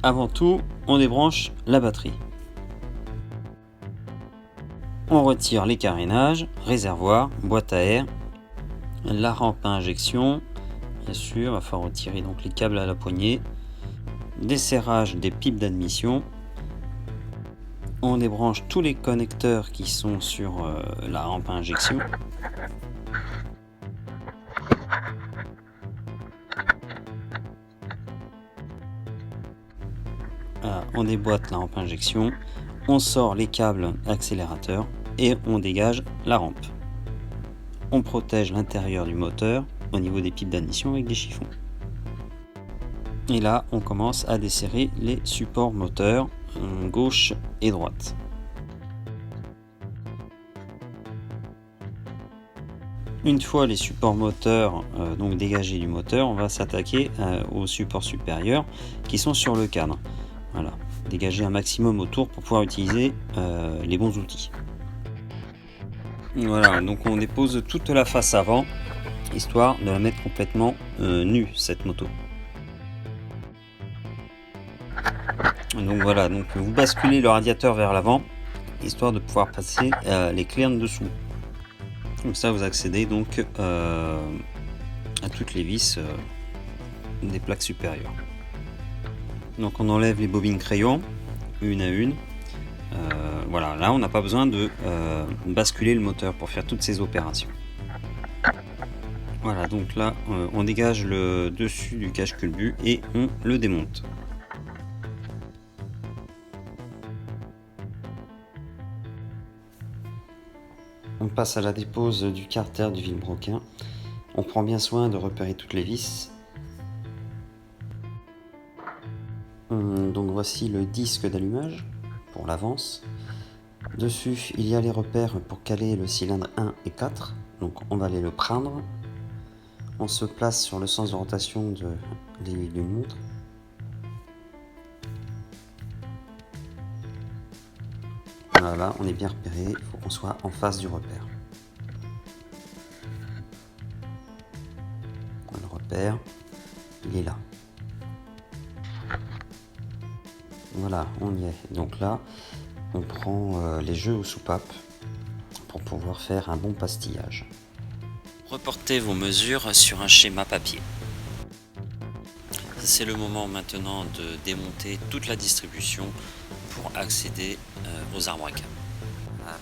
Avant tout, on débranche la batterie. On retire les carénages, réservoir, boîte à air, la rampe à injection. Bien sûr, il va falloir retirer donc les câbles à la poignée, desserrage des pipes d'admission. On débranche tous les connecteurs qui sont sur la rampe à injection. Voilà, on déboîte la rampe à injection, on sort les câbles accélérateurs et on dégage la rampe. On protège l'intérieur du moteur au niveau des pipes d'admission avec des chiffons. Et là, on commence à desserrer les supports moteurs gauche et droite. Une fois les supports moteurs donc dégagés du moteur, on va s'attaquer aux supports supérieurs qui sont sur le cadre. Voilà, dégager un maximum autour pour pouvoir utiliser les bons outils. Voilà, donc on dépose toute la face avant, histoire de la mettre complètement nue, cette moto. Donc voilà, donc vous basculez le radiateur vers l'avant, histoire de pouvoir passer les clés en dessous. Comme ça, vous accédez donc à toutes les vis des plaques supérieures. Donc on enlève les bobines crayon, une à une. Voilà, là on n'a pas besoin de basculer le moteur pour faire toutes ces opérations. Voilà, donc là on dégage le dessus du cache-culbut et on le démonte. On passe à la dépose du carter du vilebrequin. On prend bien soin de repérer toutes les vis. Donc voici le disque d'allumage pour l'avance. Dessus, il y a les repères pour caler le cylindre 1 et 4. Donc on va aller le prendre. On se place sur le sens de rotation de l'aiguille d'une montre. Voilà, on est bien repéré, il faut qu'on soit en face du repère. Le repère, il est là. Voilà, on y est. Donc là, on prend les jeux aux soupapes pour pouvoir faire un bon pastillage. Reportez vos mesures sur un schéma papier. C'est le moment maintenant de démonter toute la distribution pour accéder aux arbres à câbles.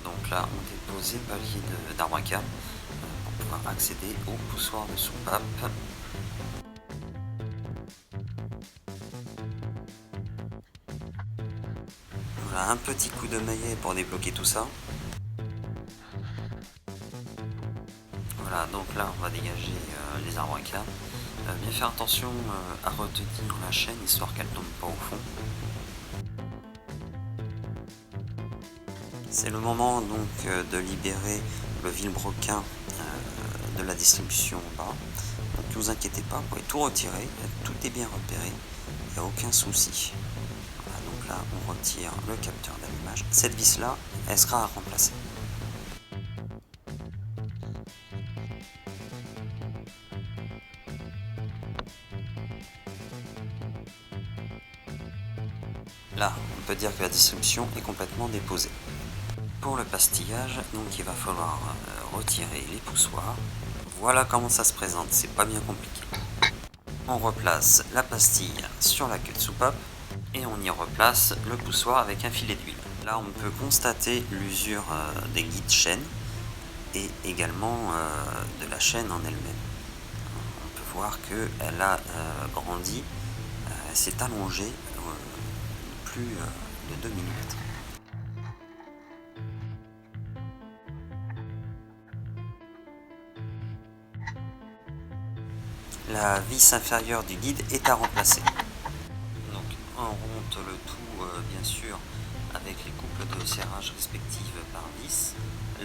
Donc là, on dépose les paliers d'arbres à câbles pour pouvoir accéder au poussoir de soupape. Voilà, un petit coup de maillet pour débloquer tout ça. Voilà, donc là on va dégager les arbres à câbles. Bien faire attention à retenir la chaîne histoire qu'elle ne tombe pas au fond. C'est le moment donc de libérer le vilebrequin de la distribution en bas. Donc ne vous inquiétez pas, vous pouvez tout retirer, tout est bien repéré, il n'y a aucun souci. Voilà, donc là on retire le capteur d'allumage. Cette vis là, elle sera à remplacer. Là, on peut dire que la distribution est complètement déposée. Pour le pastillage, donc il va falloir retirer les poussoirs. Voilà comment ça se présente, c'est pas bien compliqué. On replace la pastille sur la queue de soupape et on y replace le poussoir avec un filet d'huile. Là, on peut constater l'usure des guides chaînes et également de la chaîne en elle-même. On peut voir qu'elle a grandi, elle s'est allongée plus de 2 mm. La vis inférieure du guide est à remplacer. Donc on remonte le tout bien sûr avec les couples de serrage respectives par vis,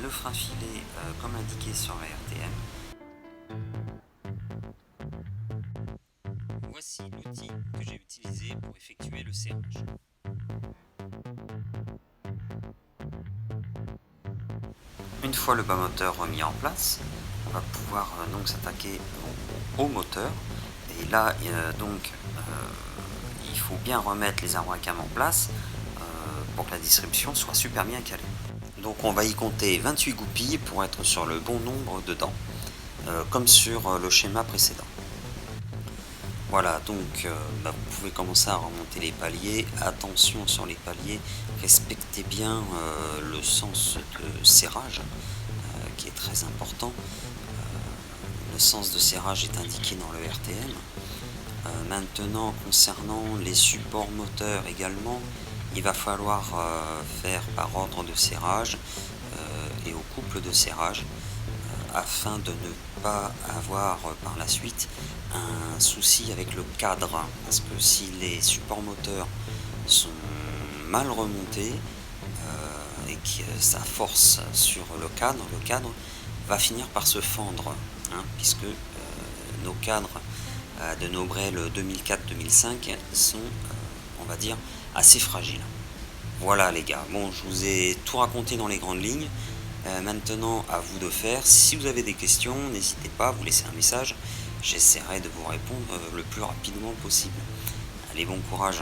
le frein filet comme indiqué sur la RTM. Voici l'outil que j'ai utilisé pour effectuer le serrage. Une fois le bas moteur remis en place, on va pouvoir donc s'attaquer au moteur. Et là, il faut bien remettre les arbres à cam en place pour que la distribution soit super bien calée. Donc on va y compter 28 goupilles pour être sur le bon nombre de dents, comme sur le schéma précédent. Voilà, donc vous pouvez commencer à remonter les paliers. Attention sur les paliers, respectez bien le sens de serrage qui est très important. Le sens de serrage est indiqué dans le RTM. Maintenant, concernant les supports moteurs également, il va falloir faire par ordre de serrage et au couple de serrage afin de ne pas avoir par la suite un souci avec le cadre, parce que si les supports moteurs sont mal remontés et que ça force sur le cadre va finir par se fendre, puisque nos cadres de nos Brel 2004-2005 sont, on va dire, assez fragiles. Voilà les gars, bon, je vous ai tout raconté dans les grandes lignes. Maintenant, à vous de faire. Si vous avez des questions, n'hésitez pas à vous laisser un message. J'essaierai de vous répondre le plus rapidement possible. Allez, bon courage.